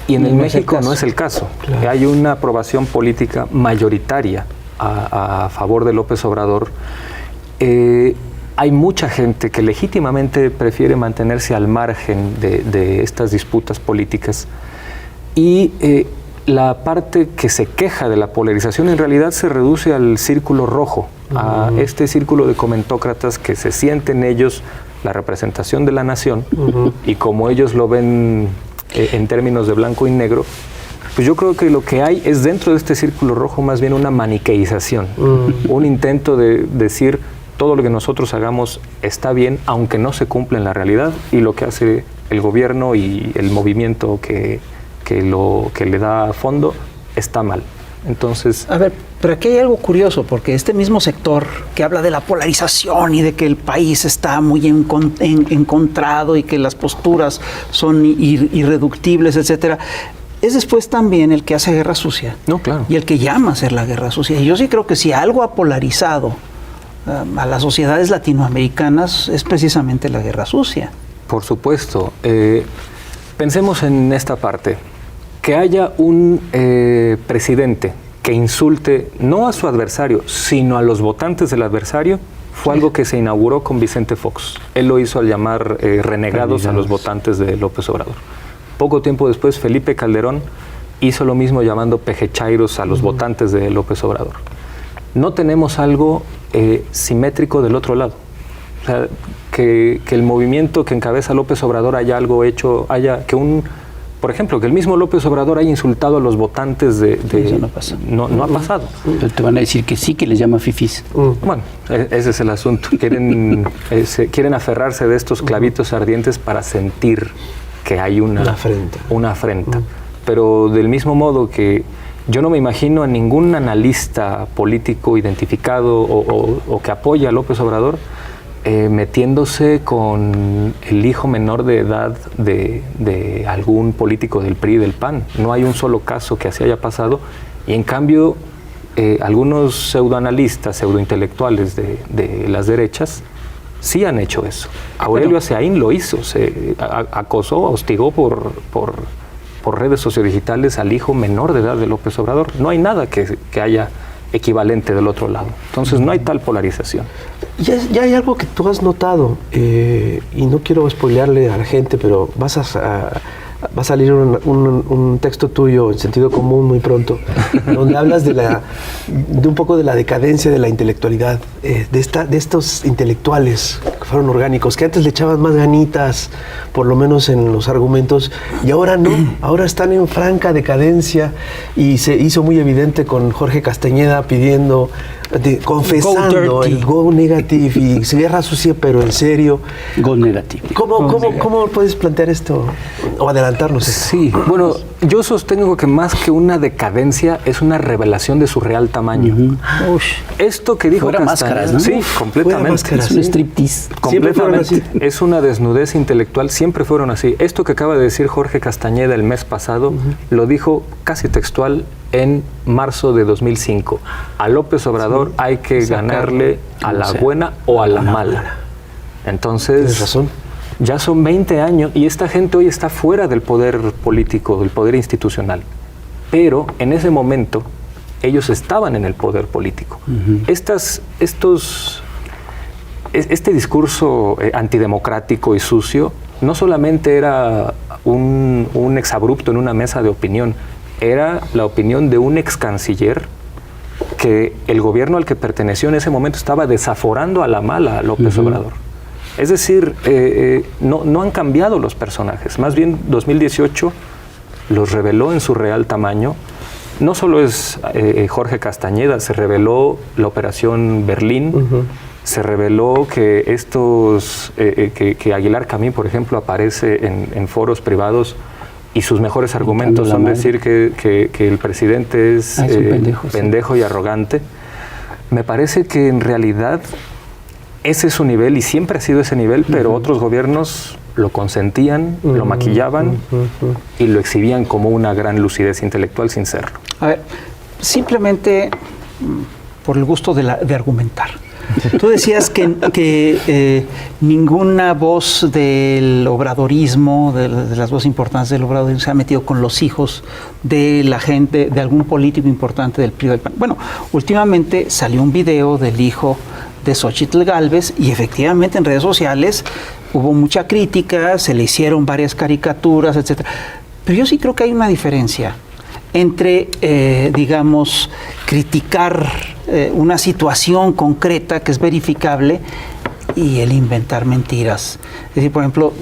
Y en el México no es el caso. Claro. Hay una aprobación política mayoritaria a favor de López Obrador. Hay mucha gente que legítimamente prefiere mantenerse al margen de estas disputas políticas. Y la parte que se queja de la polarización en realidad se reduce al círculo rojo, a este círculo de comentócratas que se sienten ellos la representación de la nación y como ellos lo ven en términos de blanco y negro, pues yo creo que lo que hay es dentro de este círculo rojo más bien una maniqueización, un intento de decir todo lo que nosotros hagamos está bien aunque no se cumple en la realidad y lo que hace el gobierno y el movimiento que le da fondo está mal. Entonces... A ver, pero aquí hay algo curioso, porque este mismo sector que habla de la polarización y de que el país está muy encontrado y que las posturas son irreductibles, etcétera, es después también el que hace guerra sucia. No, claro. Y el que llama a hacer la guerra sucia. Y yo sí creo que si algo ha polarizado a las sociedades latinoamericanas es precisamente la guerra sucia. Por supuesto. Pensemos en esta parte. Que haya un presidente que insulte no a su adversario, sino a los votantes del adversario, fue algo que se inauguró con Vicente Fox. Él lo hizo al llamar renegados a los votantes de López Obrador. Poco tiempo después, Felipe Calderón hizo lo mismo llamando pejechairos a los votantes de López Obrador. No tenemos algo simétrico del otro lado. O sea, que el movimiento que encabeza López Obrador haya algo hecho, por ejemplo, que el mismo López Obrador haya insultado a los votantes eso no pasa. No ha pasado. Pero te van a decir que sí, que les llama fifís. Bueno, ese es el asunto. Quieren aferrarse de estos clavitos ardientes para sentir que hay una afrenta. Pero del mismo modo que yo no me imagino a ningún analista político identificado o que apoya a López Obrador metiéndose con el hijo menor de edad de algún político del PRI y del PAN. No hay un solo caso que así haya pasado y en cambio algunos pseudoanalistas, pseudointelectuales de las derechas sí han hecho eso. Aurelio Azaín lo hizo, se acosó, hostigó por redes sociodigitales al hijo menor de edad de López Obrador. No hay nada que haya equivalente del otro lado. Entonces no hay tal polarización. Ya hay algo que tú has notado, y no quiero spoilearle a la gente, pero va a salir un texto tuyo en sentido común muy pronto, donde hablas de un poco de la decadencia de la intelectualidad, de estos intelectuales que fueron orgánicos, que antes le echaban más ganitas, por lo menos en los argumentos, y ahora no, ahora están en franca decadencia, y se hizo muy evidente con Jorge Castañeda pidiendo, confesando el go negative y guerra sucia, pero en serio. Go negative. ¿Cómo puedes plantear esto o adelantarnos? Sí, bueno, yo sostengo que más que una decadencia es una revelación de su real tamaño. Esto que dijo Castañeda, máscaras, ¿no? Sí, completamente. Es un striptease. Completamente. Es una desnudez intelectual, siempre fueron así. Esto que acaba de decir Jorge Castañeda el mes pasado, lo dijo casi textual en marzo de 2005. A López Obrador hay que ganarle a la buena o a la mala. Entonces, tienes razón. Ya son 20 años y esta gente hoy está fuera del poder político, del poder institucional. Pero en ese momento ellos estaban en el poder político. Este discurso antidemocrático y sucio no solamente era un exabrupto en una mesa de opinión, era la opinión de un ex canciller que el gobierno al que perteneció en ese momento estaba desaforando a la mala a López Obrador. Es decir, no han cambiado los personajes, más bien 2018 los reveló en su real tamaño. No solo es Jorge Castañeda, se reveló la Operación Berlín, se reveló que que Aguilar Camín, por ejemplo, aparece en foros privados y sus mejores argumentos son decir que el presidente es un pendejo y arrogante. Me parece que en realidad ese es su nivel y siempre ha sido ese nivel, pero otros gobiernos lo consentían, lo maquillaban y lo exhibían como una gran lucidez intelectual sin serlo. A ver, simplemente por el gusto de argumentar. Tú decías que ninguna voz del obradorismo, de las voces importantes del obradorismo, se ha metido con los hijos de la gente, de algún político importante del PRI o del PAN. Bueno, últimamente salió un video del hijo de Xóchitl Gálvez y efectivamente en redes sociales hubo mucha crítica, se le hicieron varias caricaturas, etcétera. Pero yo sí creo que hay una diferencia entre, digamos, criticar una situación concreta que es verificable y el inventar mentiras. Es decir, por ejemplo,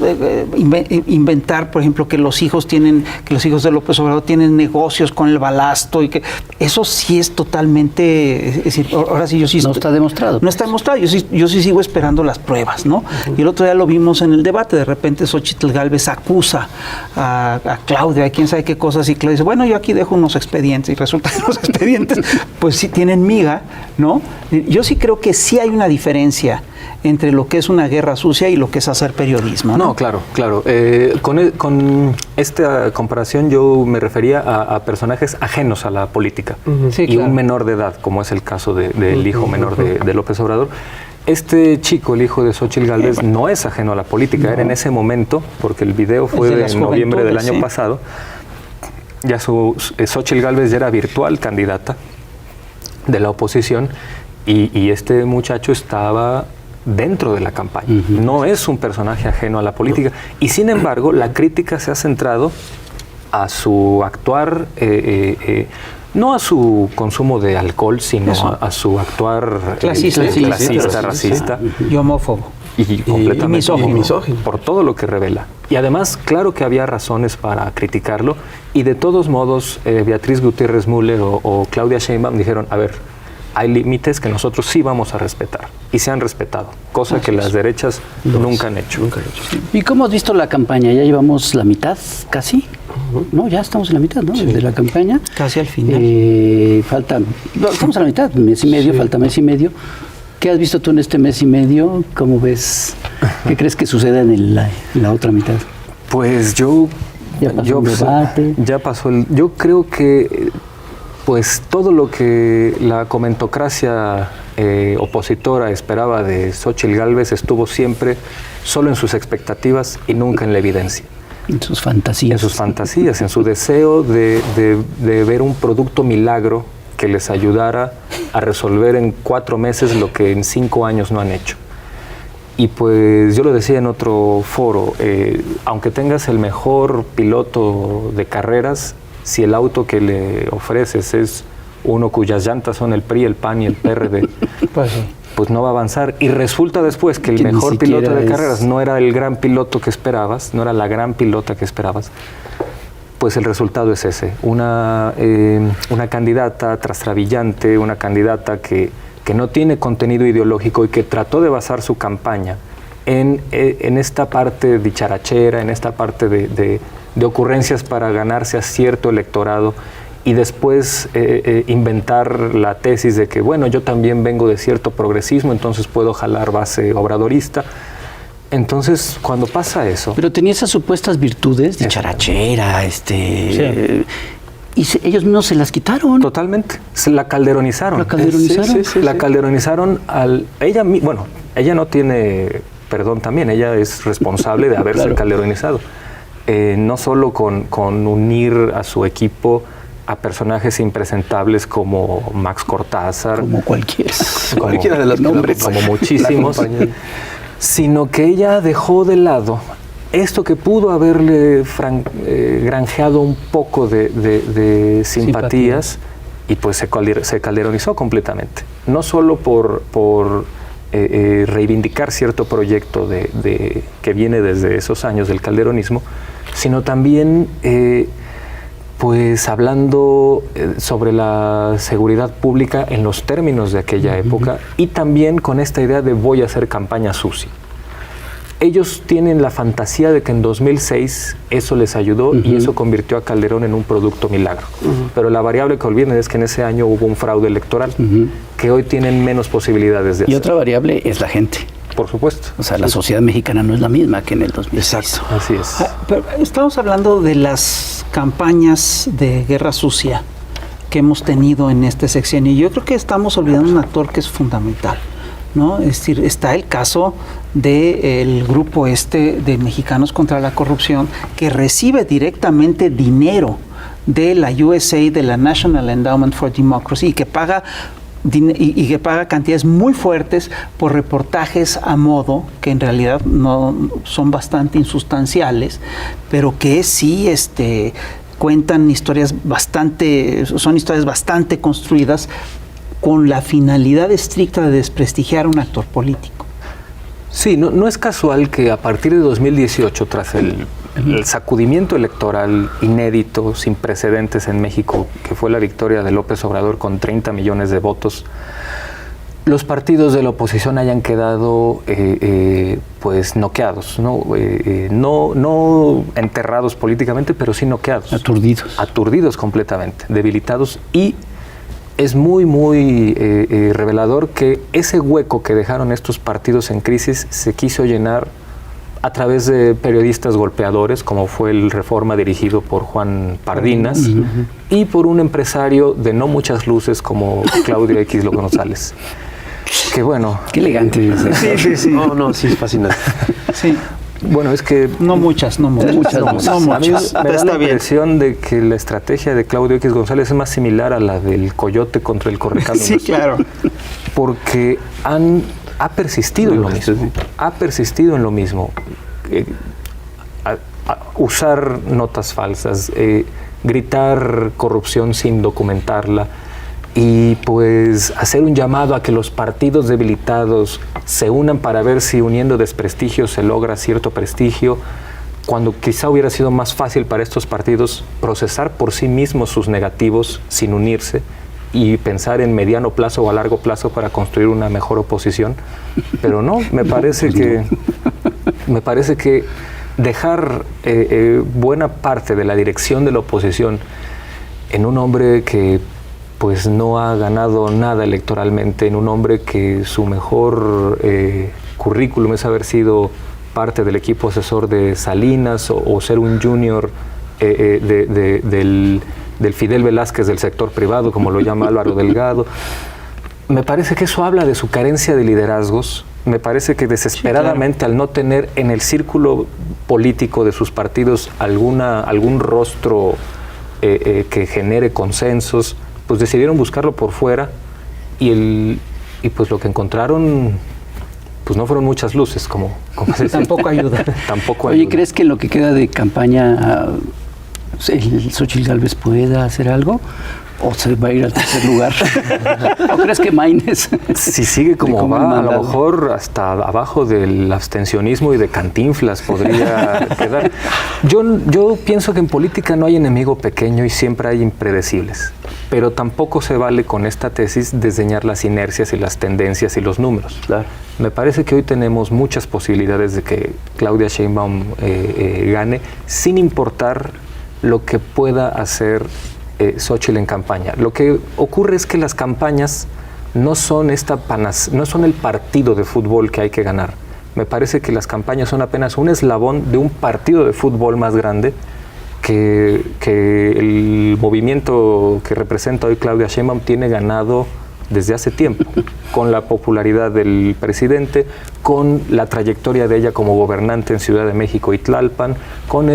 inventar, por ejemplo, que los hijos de López Obrador tienen negocios con el balasto y que eso sí es totalmente, es decir, ahora sí yo sí no está demostrado. No está demostrado. Yo sí sigo esperando las pruebas, ¿no? Y el otro día lo vimos en el debate. De repente Xóchitl Gálvez acusa a Claudia, a quién sabe qué cosas, y Claudia dice, bueno, yo aquí dejo unos expedientes, y resulta que los expedientes pues sí tienen miga, ¿no? Yo sí creo que sí hay una diferencia entre lo que es una guerra sucia y lo que es hacer periodismo, ¿no? No, claro. Con esta comparación yo me refería a personajes ajenos a la política Sí, y un menor de edad, como es el caso del hijo menor de López Obrador. Este chico, el hijo de Xóchitl Gálvez, no es ajeno a la política, era en ese momento, porque el video fue en noviembre del año pasado, ya Xóchitl Gálvez ya era virtual candidata de la oposición y este muchacho estaba dentro de la campaña. No es un personaje ajeno a la política y sin embargo la crítica se ha centrado a su actuar, no a su consumo de alcohol, sino a su actuar clasista, racista y homófobo. Y completamente misógino. Por todo lo que revela. Y además, claro que había razones para criticarlo y de todos modos Beatriz Gutiérrez Müller o Claudia Sheinbaum dijeron, a ver, hay límites que nosotros sí vamos a respetar y se han respetado, cosa que las derechas nunca han hecho. ¿Y cómo has visto la campaña? Ya llevamos la mitad, casi. No, ya estamos en la mitad, ¿no? De la campaña. Casi al final. Estamos a la mitad, mes y medio, falta mes y medio. ¿Qué has visto tú en este mes y medio? ¿Cómo ves? ¿Qué crees que suceda en la otra mitad? Pues ya pasó yo creo que pues todo lo que la comentocracia opositora esperaba de Xóchitl Gálvez estuvo siempre solo en sus expectativas y nunca en la evidencia. En sus fantasías. En sus fantasías, en su deseo de ver un producto milagro que les ayudara a resolver en 4 meses lo que en 5 años no han hecho. Y pues yo lo decía en otro foro, aunque tengas el mejor piloto de carreras, si el auto que le ofreces es uno cuyas llantas son el PRI, el PAN y el PRD, pues no va a avanzar. Y resulta después que el mejor piloto de carreras no era el gran piloto que esperabas, no era la gran pilota que esperabas, pues el resultado es ese. Una candidata trastrabillante, una candidata que no tiene contenido ideológico y que trató de basar su campaña en esta parte dicharachera, en esta parte de ocurrencias para ganarse a cierto electorado y después inventar la tesis de que, bueno, yo también vengo de cierto progresismo, entonces puedo jalar base obradorista. Entonces, cuando pasa eso... Pero tenía esas supuestas virtudes de charachera, y ellos mismos se las quitaron. Totalmente. Se la calderonizaron. ¿La calderonizaron? La calderonizaron ella no tiene perdón también, ella es responsable de haberse calderonizado. No solo con unir a su equipo a personajes impresentables como Max Cortázar. Como cualquiera de los nombres. Como muchísimos. Sino que ella dejó de lado esto que pudo haberle granjeado un poco de simpatías, y pues se calderonizó completamente. No solo por reivindicar cierto proyecto que viene desde esos años del calderonismo, sino también pues hablando sobre la seguridad pública en los términos de aquella época, y también con esta idea de voy a hacer campaña sucia. Ellos tienen la fantasía de que en 2006 eso les ayudó y eso convirtió a Calderón en un producto milagro. Pero la variable que olviden es que en ese año hubo un fraude electoral que hoy tienen menos posibilidades de hacer. Y otra variable es la gente. Por supuesto. O sea, la sociedad mexicana no es la misma que en el 2006. Exacto. Así es. Pero estamos hablando de las campañas de guerra sucia que hemos tenido en este sexenio. Yo creo que estamos olvidando un actor que es fundamental, ¿no? Es decir, está el caso del grupo de Mexicanos contra la Corrupción, que recibe directamente dinero de la USAID, de la National Endowment for Democracy, y que paga cantidades muy fuertes por reportajes a modo, que en realidad no son bastante insustanciales, pero que sí cuentan son historias bastante construidas con la finalidad estricta de desprestigiar a un actor político. Sí, no es casual que a partir de 2018, tras el sacudimiento electoral inédito, sin precedentes en México, que fue la victoria de López Obrador con 30 millones de votos, los partidos de la oposición hayan quedado pues noqueados, ¿no? No enterrados políticamente, pero sí noqueados. Aturdidos completamente, debilitados, y es muy, muy revelador que ese hueco que dejaron estos partidos en crisis se quiso llenar a través de periodistas golpeadores, como fue el Reforma dirigido por Juan Pardinas, y por un empresario de no muchas luces como Claudio X González. Que bueno... Qué elegante. Sí. No, sí, es fascinante. Sí. Bueno, es que... No muchas. A mí me da la impresión de que la estrategia de Claudio X González es más similar a la del coyote contra el correcaminos. Sí, claro. Porque ha persistido en lo mismo. Ha persistido en lo mismo. Usar notas falsas, gritar corrupción sin documentarla, y pues hacer un llamado a que los partidos debilitados se unan para ver si uniendo desprestigios se logra cierto prestigio, cuando quizá hubiera sido más fácil para estos partidos procesar por sí mismos sus negativos sin unirse y pensar en mediano plazo o a largo plazo para construir una mejor oposición. Pero no, me parece que dejar buena parte de la dirección de la oposición en un hombre que pues no ha ganado nada electoralmente, en un hombre que su mejor currículum es haber sido parte del equipo asesor de Salinas o ser un junior del Fidel Velázquez del sector privado, como lo llama Álvaro Delgado. Me parece que eso habla de su carencia de liderazgos. Me parece que desesperadamente, al no tener en el círculo político de sus partidos algún rostro que genere consensos, pues decidieron buscarlo por fuera, y pues lo que encontraron pues no fueron muchas luces, como tampoco ayuda. Oye, ¿crees que en lo que queda de campaña el Xóchitl Gálvez pueda hacer algo? ¿O se va a ir al tercer lugar? ¿O crees que Maínez? Si sigue como va, a lo mejor hasta abajo del abstencionismo y de Cantinflas podría quedar. Yo pienso que en política no hay enemigo pequeño y siempre hay impredecibles. Pero tampoco se vale con esta tesis desdeñar las inercias y las tendencias y los números. Claro. Me parece que hoy tenemos muchas posibilidades de que Claudia Sheinbaum gane, sin importar lo que pueda hacer Xóchitl en campaña. Lo que ocurre es que las campañas no son el partido de fútbol que hay que ganar. Me parece que las campañas son apenas un eslabón de un partido de fútbol más grande que el movimiento que representa hoy Claudia Sheinbaum tiene ganado desde hace tiempo, con la popularidad del presidente, con la trayectoria de ella como gobernante en Ciudad de México y Tlalpan, con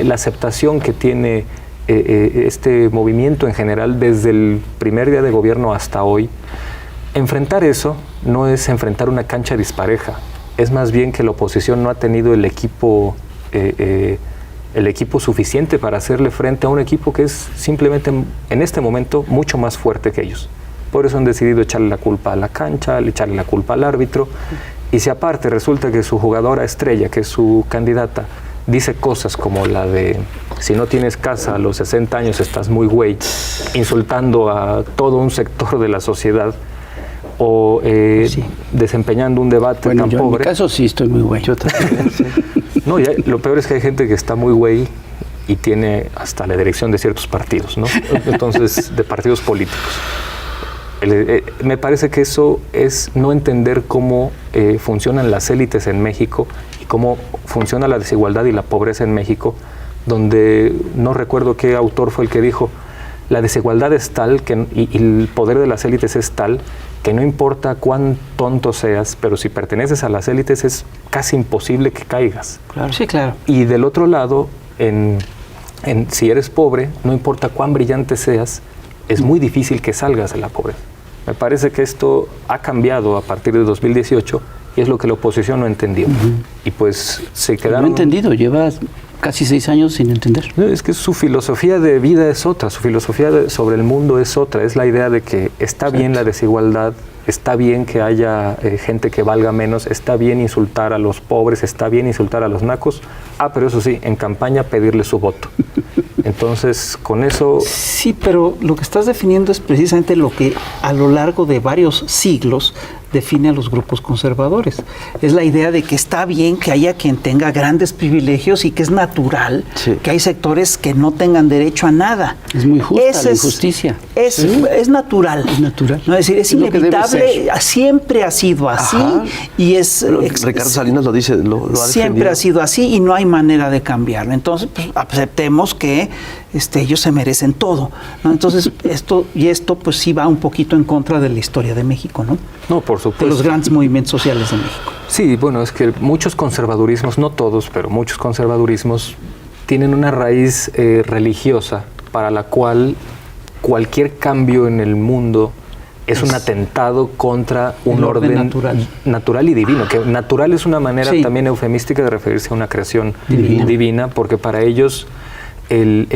la aceptación que tiene este movimiento en general desde el primer día de gobierno hasta hoy. Enfrentar eso no es enfrentar una cancha dispareja, es más bien que la oposición no ha tenido el equipo el equipo suficiente para hacerle frente a un equipo que es simplemente en este momento mucho más fuerte que ellos. Por eso han decidido echarle la culpa a la cancha, echarle la culpa al árbitro. Y si aparte resulta que su jugadora estrella, que es su candidata, dice cosas como la de si no tienes casa a los 60 años estás muy güey, insultando a todo un sector de la sociedad, o desempeñando un debate tan pobre. En mi caso sí estoy muy güey. Yo también, sí. No, lo peor es que hay gente que está muy güey y tiene hasta la dirección de ciertos partidos, ¿no? Entonces, de partidos políticos. Me parece que eso es no entender cómo funcionan las élites en México y cómo funciona la desigualdad y la pobreza en México, donde no recuerdo qué autor fue el que dijo, la desigualdad es tal y el poder de las élites es tal que no importa cuán tonto seas, pero si perteneces a las élites es casi imposible que caigas. Claro. Sí, claro. Y del otro lado, si eres pobre, no importa cuán brillante seas, es muy difícil que salgas de la pobreza. Me parece que esto ha cambiado a partir de 2018 y es lo que la oposición no entendió. Y pues se quedaron... No he entendido, llevas casi 6 años sin entender. No, es que su filosofía de vida es otra, su filosofía sobre el mundo es otra. Es la idea de que está bien la desigualdad, está bien que haya gente que valga menos, está bien insultar a los pobres, está bien insultar a los nacos. Pero eso sí, en campaña pedirle su voto. Entonces, con eso... Sí, pero lo que estás definiendo es precisamente lo que a lo largo de varios siglos define a los grupos conservadores. Es la idea de que está bien que haya quien tenga grandes privilegios y que es natural que hay sectores que no tengan derecho a nada. Es muy justa la injusticia. Es natural. Es natural. No, es decir, es inevitable, siempre ha sido así. Y es... Ricardo Salinas lo dice, lo ha siempre defendido. Ha sido así y no hay manera de cambiarlo. Entonces, pues, aceptemos que ellos se merecen todo, ¿no? Entonces, esto pues sí va un poquito en contra de la historia de México, ¿no? No, por supuesto. De los grandes movimientos sociales de México. Sí, bueno, es que muchos conservadurismos, no todos, pero muchos conservadurismos tienen una raíz religiosa para la cual cualquier cambio en el mundo es un atentado contra un orden natural y divino, que natural es una manera también eufemística de referirse a una creación divina, porque para ellos el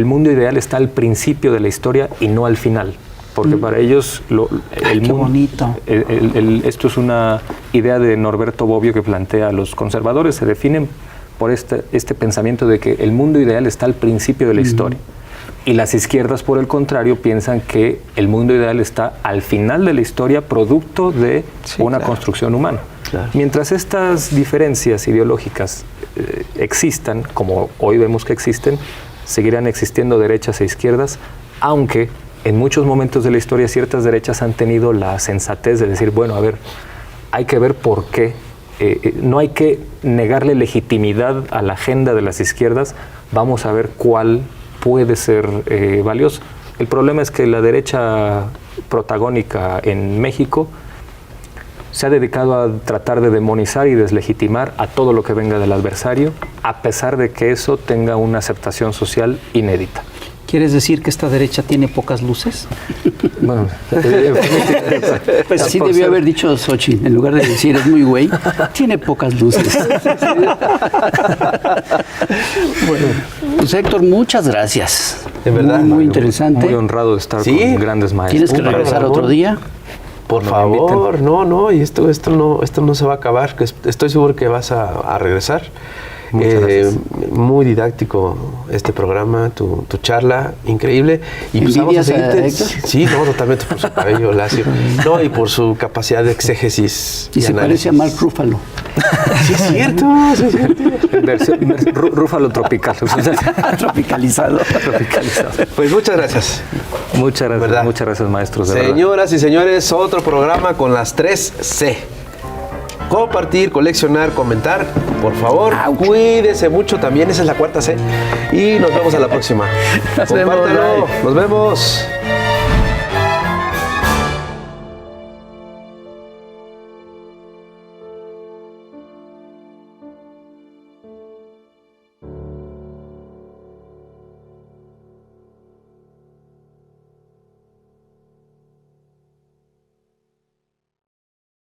mundo ideal está al principio de la historia y no al final. Porque para ellos el mundo... bonito. Esto es una idea de Norberto Bobbio que plantea a los conservadores, se definen por este pensamiento de que el mundo ideal está al principio de la historia. Y las izquierdas, por el contrario, piensan que el mundo ideal está al final de la historia, producto de una construcción humana. Claro. Mientras estas diferencias ideológicas existan, como hoy vemos que existen, seguirán existiendo derechas e izquierdas, aunque en muchos momentos de la historia ciertas derechas han tenido la sensatez de decir, bueno, a ver, hay que ver por qué. No hay que negarle legitimidad a la agenda de las izquierdas, vamos a ver cuál puede ser valioso. El problema es que la derecha protagónica en México se ha dedicado a tratar de demonizar y deslegitimar a todo lo que venga del adversario, a pesar de que eso tenga una aceptación social inédita. ¿Quieres decir que esta derecha tiene pocas luces? Bueno, pues así debió haber dicho Xochitl, en lugar de decir es muy güey, tiene pocas luces. Bueno, pues Héctor, muchas gracias. De verdad. Muy interesante. Muy honrado de estar con grandes maestros. ¿Tienes que regresar otro día? Por favor, no, y esto no se va a acabar. Estoy seguro que vas a regresar. Muchas gracias. Muy didáctico este programa, tu charla, increíble. Y pues vamos a seguirte. Sí, no, totalmente por su cabello lacio. No, y por su capacidad de exégesis. Y se parece a Mark Ruffalo. Sí, es cierto, sí, es cierto. Rúfalo tropical. Tropicalizado. Pues muchas gracias. Muchas gracias, maestros. Señoras y señores, otro programa con las 3 C. Compartir, coleccionar, comentar. Por favor, cuídese mucho también. Esa es la 4ª C. Y nos vemos a la próxima. Compártelo. Nos vemos.